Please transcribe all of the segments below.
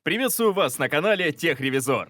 Приветствую вас на канале Техревизор.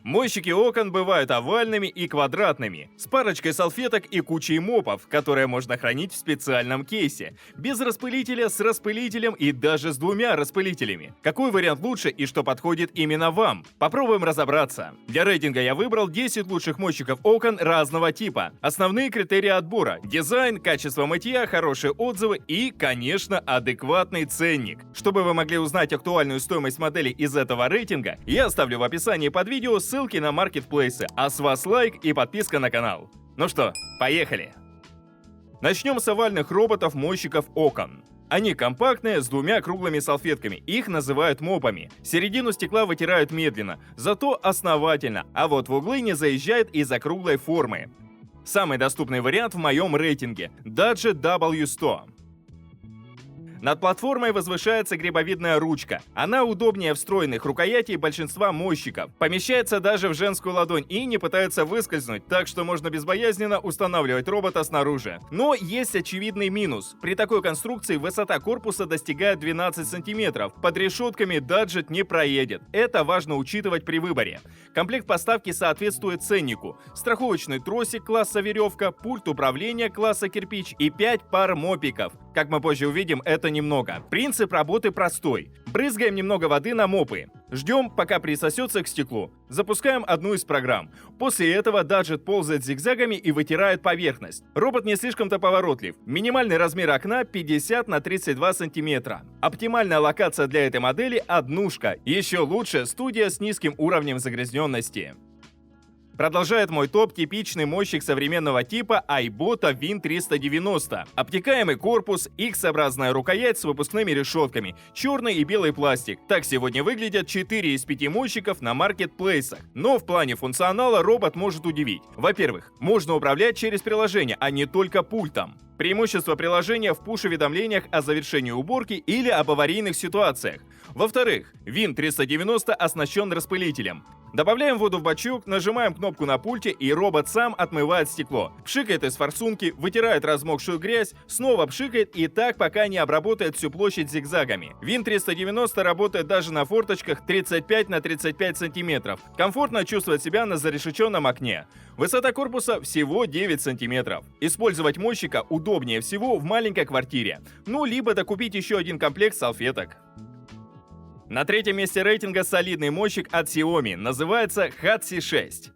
Мойщики окон бывают овальными и квадратными, с парочкой салфеток и кучей мопов, которые можно хранить в специальном кейсе, без распылителя, с распылителем и даже с двумя распылителями. Какой вариант лучше и что подходит именно вам? Попробуем разобраться. Для рейтинга я выбрал 10 лучших мойщиков окон разного типа. Основные критерии отбора: дизайн, качество мытья, хорошие отзывы и, конечно, адекватный ценник. Чтобы вы могли узнать актуальную стоимость модели из этого рейтинга, я оставлю в описании под видео ссылки на маркетплейсы, а с вас лайк и подписка на канал. Ну что, поехали! Начнем с овальных роботов-мойщиков окон. Они компактные, с двумя круглыми салфетками, их называют мопами. Середину стекла вытирают медленно, зато основательно, а вот в углы не заезжает из-за круглой формы. Самый доступный вариант в моем рейтинге – Dadget W100. Над платформой возвышается грибовидная ручка. Она удобнее встроенных рукоятей большинства мойщиков. Помещается даже в женскую ладонь и не пытается выскользнуть, так что можно безбоязненно устанавливать робота снаружи. Но есть очевидный минус. При такой конструкции высота корпуса достигает 12 см. Под решетками Dadget не проедет. Это важно учитывать при выборе. Комплект поставки соответствует ценнику. Страховочный тросик класса веревка, пульт управления класса кирпич и 5 пар мопиков. Как мы позже увидим, это немного. Принцип работы простой. Брызгаем немного воды на мопы. Ждем, пока присосется к стеклу. Запускаем одну из программ. После этого Dadget ползает зигзагами и вытирает поверхность. Робот не слишком-то поворотлив. Минимальный размер окна 50 на 32 см. Оптимальная локация для этой модели – однушка. Еще лучше студия с низким уровнем загрязненности. Продолжает мой топ типичный мойщик современного типа iBota Win390. Обтекаемый корпус, X-образная рукоять с выпускными решетками, черный и белый пластик. Так сегодня выглядят 4 из 5 мойщиков на маркетплейсах. Но в плане функционала робот может удивить. Во-первых, можно управлять через приложение, а не только пультом. Преимущество приложения в пуш-уведомлениях о завершении уборки или об аварийных ситуациях. Во-вторых, Win390 оснащен распылителем. Добавляем воду в бачок, нажимаем кнопку на пульте, и робот сам отмывает стекло. Пшикает из форсунки, вытирает размокшую грязь, снова пшикает и так, пока не обработает всю площадь зигзагами. Win390 работает даже на форточках 35 на 35 см. Комфортно чувствовать себя на зарешеченном окне. Высота корпуса всего 9 см. Использовать мойщика удобнее всего в маленькой квартире. Ну, либо докупить еще один комплект салфеток. На третьем месте рейтинга солидный мойщик от Xiaomi, называется Hatsi 6.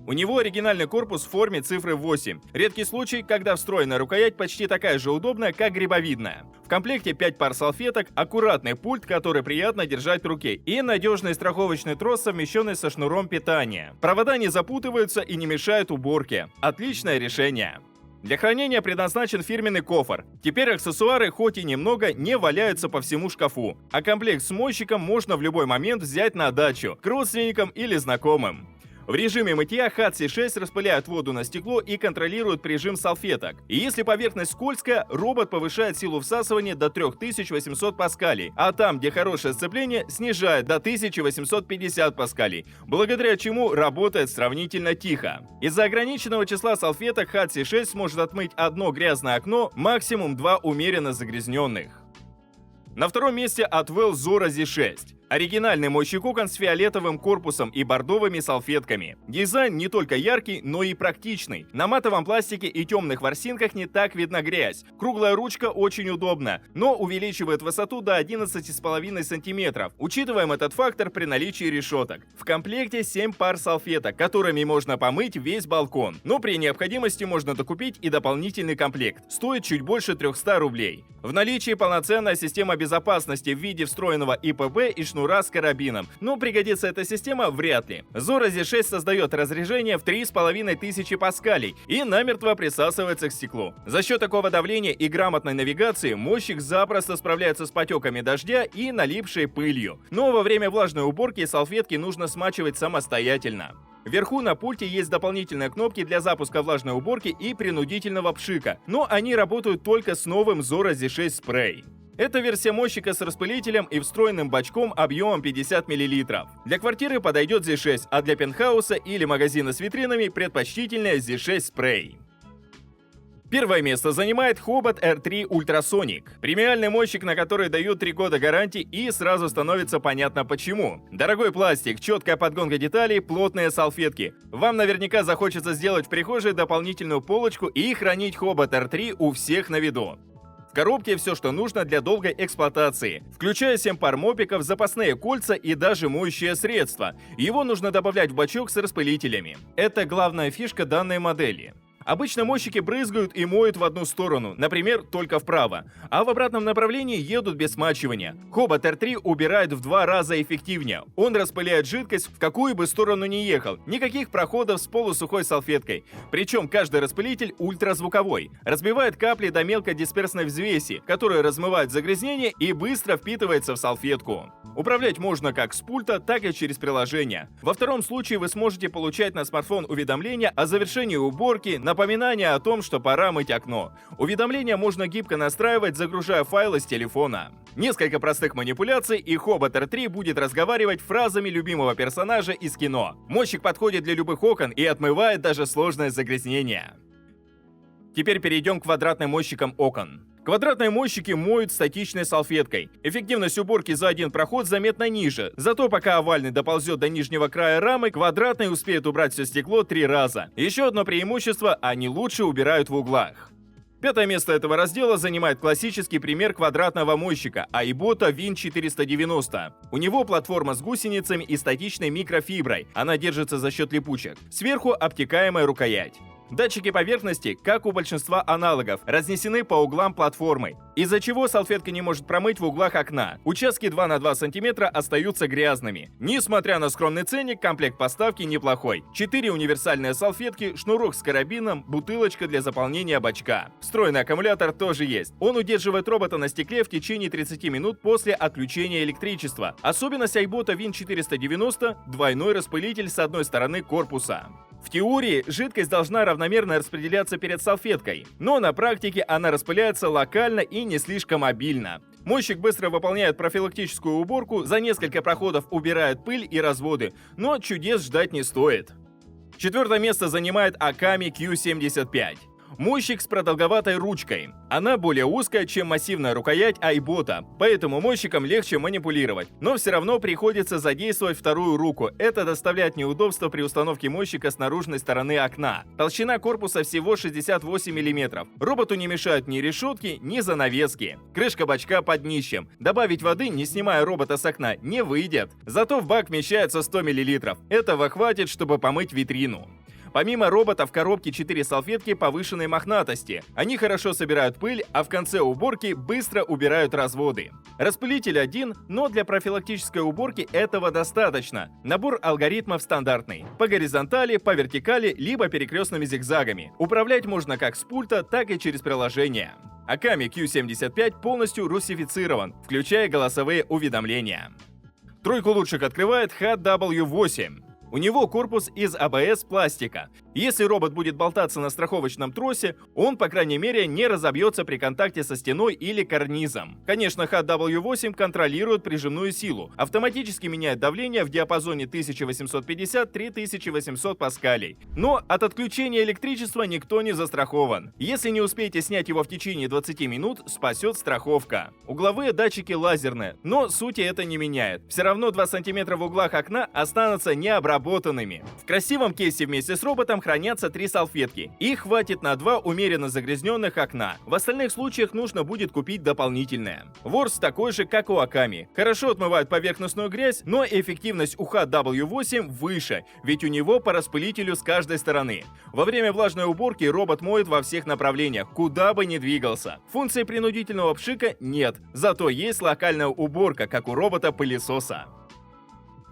У него оригинальный корпус в форме цифры 8. Редкий случай, когда встроенная рукоять почти такая же удобная, как грибовидная. В комплекте 5 пар салфеток, аккуратный пульт, который приятно держать в руке, и надежный страховочный трос, совмещенный со шнуром питания. Провода не запутываются и не мешают уборке. Отличное решение. Для хранения предназначен фирменный кофр. Теперь аксессуары, хоть и немного, не валяются по всему шкафу. А комплект с мойщиком можно в любой момент взять на дачу, к родственникам или знакомым. В режиме мытья Hatsi 6 распыляет воду на стекло и контролирует прижим салфеток. И если поверхность скользкая, робот повышает силу всасывания до 3800 паскалей, а там, где хорошее сцепление, снижает до 1850 паскалей, благодаря чему работает сравнительно тихо. Из-за ограниченного числа салфеток Hatsi 6 сможет отмыть одно грязное окно, максимум 2 умеренно загрязненных. На втором месте от Well Zora Z6. Оригинальный мойщик окон с фиолетовым корпусом и бордовыми салфетками. Дизайн не только яркий, но и практичный. На матовом пластике и темных ворсинках не так видна грязь. Круглая ручка очень удобна, но увеличивает высоту до 11,5 см. Учитываем этот фактор при наличии решеток. В комплекте 7 пар салфеток, которыми можно помыть весь балкон. Но при необходимости можно докупить и дополнительный комплект. Стоит чуть больше 300 рублей. В наличии полноценная система безопасности в виде встроенного ИПП и шнура с карабином, но пригодится эта система вряд ли. Zora Z6 создает разряжение в 3500 паскалей и намертво присасывается к стеклу. За счет такого давления и грамотной навигации мойщик запросто справляется с потеками дождя и налипшей пылью. Но во время влажной уборки салфетки нужно смачивать самостоятельно. Вверху на пульте есть дополнительные кнопки для запуска влажной уборки и принудительного пшика, но они работают только с новым Zora Z6 Spray. Это версия мойщика с распылителем и встроенным бачком объемом 50 мл. Для квартиры подойдет Z6, а для пентхауса или магазина с витринами предпочтительнее Z6 Spray. Первое место занимает Hobot R3 Ultrasonic. Премиальный мойщик, на который дают 3 года гарантии, и сразу становится понятно почему. Дорогой пластик, четкая подгонка деталей, плотные салфетки. Вам наверняка захочется сделать в прихожей дополнительную полочку и хранить Hobot R3 у всех на виду. В коробке все, что нужно для долгой эксплуатации, включая 7 пар мопиков, запасные кольца и даже моющее средство. Его нужно добавлять в бачок с распылителями. Это главная фишка данной модели. Обычно мойщики брызгают и моют в одну сторону, например, только вправо, а в обратном направлении едут без смачивания. Hobot R3 убирает в 2 раза эффективнее. Он распыляет жидкость в какую бы сторону ни ехал, никаких проходов с полусухой салфеткой. Причем каждый распылитель ультразвуковой, разбивает капли до мелкодисперсной взвеси, которая размывает загрязнение и быстро впитывается в салфетку. Управлять можно как с пульта, так и через приложение. Во втором случае вы сможете получать на смартфон уведомления о завершении уборки, напоминание о том, что пора мыть окно. Уведомления можно гибко настраивать, загружая файлы с телефона. Несколько простых манипуляций, и Hobot R3 будет разговаривать фразами любимого персонажа из кино. Мойщик подходит для любых окон и отмывает даже сложное загрязнение. Теперь перейдем к квадратным мойщикам окон. Квадратные мойщики моют статичной салфеткой. Эффективность уборки за один проход заметно ниже. Зато пока овальный доползет до нижнего края рамы, квадратный успеет убрать все стекло 3 раза. Еще одно преимущество – они лучше убирают в углах. Пятое место этого раздела занимает классический пример квадратного мойщика Aiboto Win490. У него платформа с гусеницами и статичной микрофиброй. Она держится за счет липучек. Сверху обтекаемая рукоять. Датчики поверхности, как у большинства аналогов, разнесены по углам платформы, из-за чего салфетка не может промыть в углах окна. Участки 2 на 2 см остаются грязными. Несмотря на скромный ценник, комплект поставки неплохой. 4 универсальные салфетки, шнурок с карабином, бутылочка для заполнения бачка. Встроенный аккумулятор тоже есть. Он удерживает робота на стекле в течение 30 минут после отключения электричества. Особенность Aiboto Win490 – двойной распылитель с одной стороны корпуса. В теории жидкость должна равномерно распределяться перед салфеткой, но на практике она распыляется локально и не слишком обильно. Мойщик быстро выполняет профилактическую уборку, за несколько проходов убирает пыль и разводы, но чудес ждать не стоит. Четвертое место занимает Akami Q75. Мойщик с продолговатой ручкой. Она более узкая, чем массивная рукоять Aiboto, поэтому мойщиком легче манипулировать. Но все равно приходится задействовать вторую руку. Это доставляет неудобства при установке мойщика с наружной стороны окна. Толщина корпуса всего 68 мм. Роботу не мешают ни решетки, ни занавески. Крышка бачка под днищем. Добавить воды, не снимая робота с окна, не выйдет. Зато в бак вмещается 100 мл. Этого хватит, чтобы помыть витрину. Помимо робота в коробке 4 салфетки повышенной мохнатости. Они хорошо собирают пыль, а в конце уборки быстро убирают разводы. Распылитель один, но для профилактической уборки этого достаточно. Набор алгоритмов стандартный. По горизонтали, по вертикали, либо перекрестными зигзагами. Управлять можно как с пульта, так и через приложение. Akami Q75 полностью русифицирован, включая голосовые уведомления. Тройку лучших открывает HW8. У него корпус из АБС пластика. Если робот будет болтаться на страховочном тросе, он, по крайней мере, не разобьется при контакте со стеной или карнизом. Конечно, HW8 контролирует прижимную силу, автоматически меняет давление в диапазоне 1850-3800 паскалей. Но от отключения электричества никто не застрахован. Если не успеете снять его в течение 20 минут, спасет страховка. Угловые датчики лазерные, но сути это не меняет. Все равно 2 см в углах окна останутся необработанными. В красивом кейсе вместе с роботом хранятся 3 салфетки. Их хватит на 2 умеренно загрязненных окна. В остальных случаях нужно будет купить дополнительное. Ворс такой же, как у Akami. Хорошо отмывает поверхностную грязь, но эффективность у HW8 выше, ведь у него по распылителю с каждой стороны. Во время влажной уборки робот моет во всех направлениях, куда бы ни двигался. Функции принудительного пшика нет, зато есть локальная уборка, как у робота-пылесоса.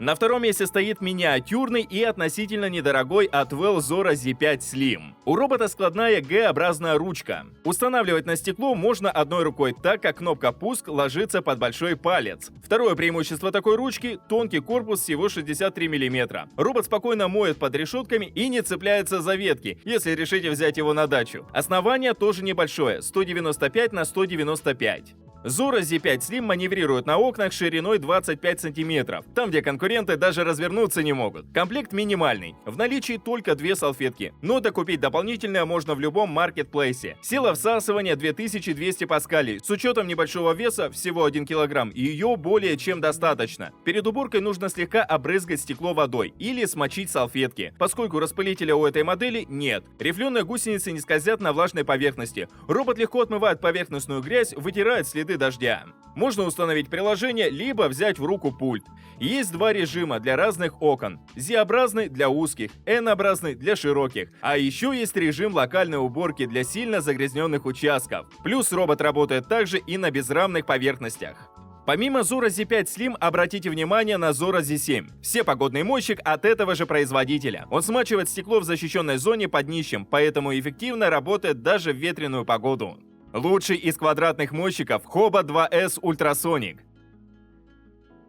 На втором месте стоит миниатюрный и относительно недорогой Atwell Zora Z5 Slim. У робота складная Г-образная ручка. Устанавливать на стекло можно одной рукой, так как кнопка «Пуск» ложится под большой палец. Второе преимущество такой ручки – тонкий корпус всего 63 мм. Робот спокойно моет под решетками и не цепляется за ветки, если решите взять его на дачу. Основание тоже небольшое – 195 на 195. Zora Z5 Slim маневрирует на окнах шириной 25 см, там где конкуренты даже развернуться не могут. Комплект минимальный, в наличии только 2 салфетки, но докупить дополнительное можно в любом маркетплейсе. Сила всасывания 2200 паскалей, с учетом небольшого веса всего 1 кг, ее более чем достаточно. Перед уборкой нужно слегка обрызгать стекло водой или смочить салфетки, поскольку распылителя у этой модели нет. Рифленые гусеницы не скользят на влажной поверхности. Робот легко отмывает поверхностную грязь, вытирает следы дождя. Можно установить приложение, либо взять в руку пульт. Есть 2 режима для разных окон. Z-образный для узких, N-образный для широких. А еще есть режим локальной уборки для сильно загрязненных участков. Плюс робот работает также и на безрамных поверхностях. Помимо Zora Z5 Slim, обратите внимание на Zora Z7. Все погодный мойщик от этого же производителя. Он смачивает стекло в защищенной зоне под днищем, поэтому эффективно работает даже в ветреную погоду. Лучший из квадратных мойщиков Hoba 2S Ultrasonic.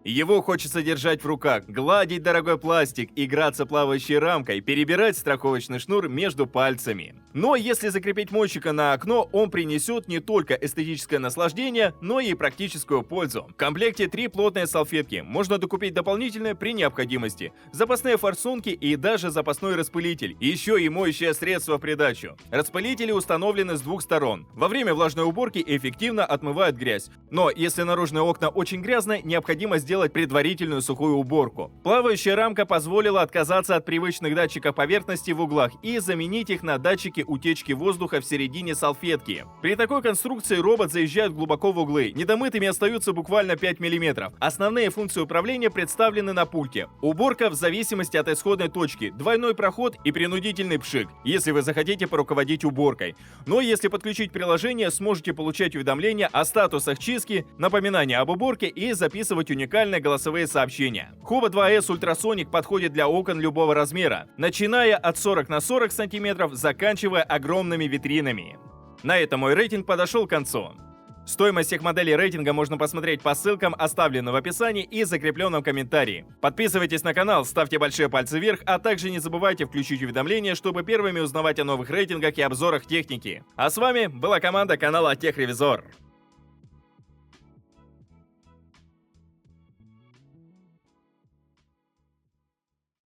Его хочется держать в руках, гладить дорогой пластик, играться плавающей рамкой, перебирать страховочный шнур между пальцами. Но если закрепить мойщика на окно, он принесет не только эстетическое наслаждение, но и практическую пользу. В комплекте 3 плотные салфетки, можно докупить дополнительные при необходимости, запасные форсунки и даже запасной распылитель, еще и моющее средство в придачу. Распылители установлены с 2 сторон. Во время влажной уборки эффективно отмывают грязь. Но если наружные окна очень грязные, необходимо сделать предварительную сухую уборку. Плавающая рамка позволила отказаться от привычных датчиков поверхности в углах и заменить их на датчики утечки воздуха в середине салфетки. При такой конструкции робот заезжает глубоко в углы, недомытыми остаются буквально 5 мм. Основные функции управления представлены на пульте. Уборка в зависимости от исходной точки, двойной проход и принудительный пшик, если вы захотите поруководить уборкой. Но если подключить приложение, сможете получать уведомления о статусах чистки, напоминания об уборке и записывать уникальные голосовые сообщения. Hoba 2S Ultrasonic подходит для окон любого размера, начиная от 40 на 40 см, заканчивая огромными витринами. На этом мой рейтинг подошел к концу. Стоимость всех моделей рейтинга можно посмотреть по ссылкам, оставленным в описании и закрепленном комментарии. Подписывайтесь на канал, ставьте большие пальцы вверх, а также не забывайте включить уведомления, чтобы первыми узнавать о новых рейтингах и обзорах техники. А с вами была команда канала Техревизор.